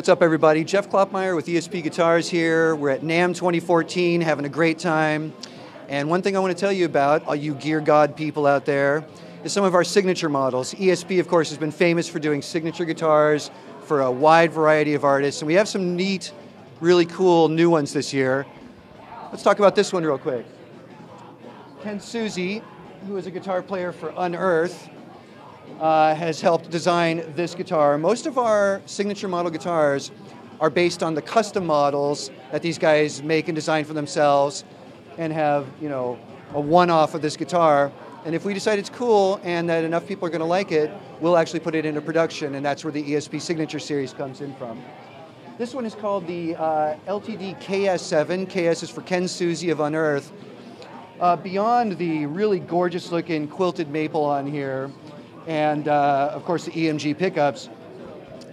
What's up, everybody? Jeff Kloppmeyer with ESP Guitars here. We're at Namm 2014, having a great time. And one thing I want to tell you about, all you gear god people out there, is some of our signature models. ESP, of course, has been famous for doing signature guitars for a wide variety of artists. And we have some neat, really cool new ones this year. Let's talk about this one real quick. Ken Susie, who is a guitar player for Unearth, has helped design this guitar. Most of our signature model guitars are based on the custom models that these guys make and design for themselves and have, a one-off of this guitar. And if we decide it's cool and that enough people are going to like it, we'll actually put it into production, and that's where the ESP Signature Series comes in from. This one is called the LTD KS7. KS is for Ken Susie of Unearth. Beyond the really gorgeous-looking quilted maple on here, and of course the EMG pickups,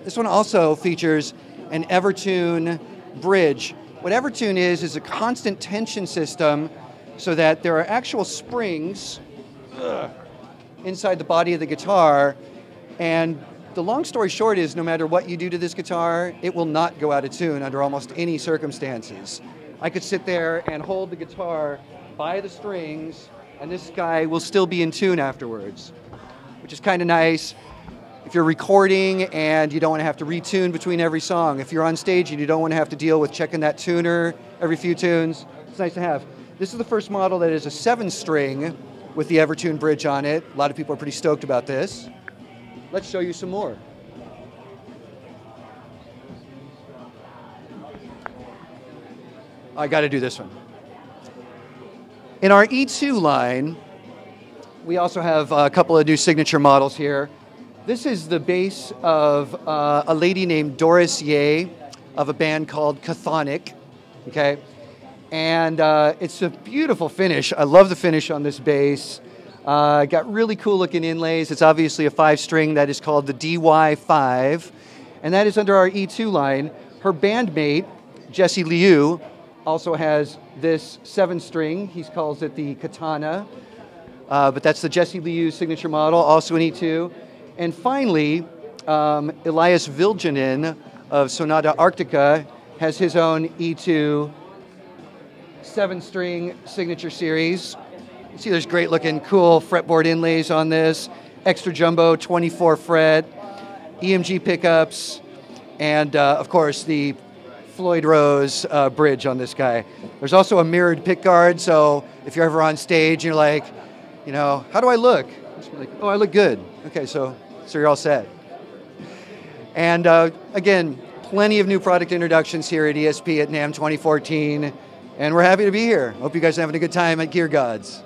this one also features an Evertune bridge. What Evertune is a constant tension system so that there are actual springs inside the body of the guitar, and the long story short is no matter what you do to this guitar, it will not go out of tune under almost any circumstances. I could sit there and hold the guitar by the strings and this guy will still be in tune afterwards, which is kind of nice if you're recording and you don't want to have to retune between every song. If you're on stage and you don't want to have to deal with checking that tuner every few tunes, it's nice to have. This is the first model that is a 7-string with the Evertune bridge on it. A lot of people are pretty stoked about this. Let's show you some more. I got to do this one. In our E2 line, we also have a couple of new signature models here. This is the bass of a lady named Doris Ye of a band called Chthonic, okay? And it's a beautiful finish. I love the finish on this bass. Got really cool looking inlays. It's obviously a 5-string that is called the DY5, and that is under our E2 line. Her bandmate, Jesse Liu, also has this 7-string. He calls it the Katana. But that's the Jesse Liu signature model, also an E2. And finally, Elias Viljanin of Sonata Arctica has his own E2 7-string signature series. You see there's great looking cool fretboard inlays on this, extra jumbo 24 fret, EMG pickups, and of course the Floyd Rose bridge on this guy. There's also a mirrored pickguard, so if you're ever on stage and you're like, how do I look? Like, oh, I look good. Okay, so you're all set. And again, plenty of new product introductions here at ESP at Namm 2014, and we're happy to be here. Hope you guys are having a good time at Gear Gods.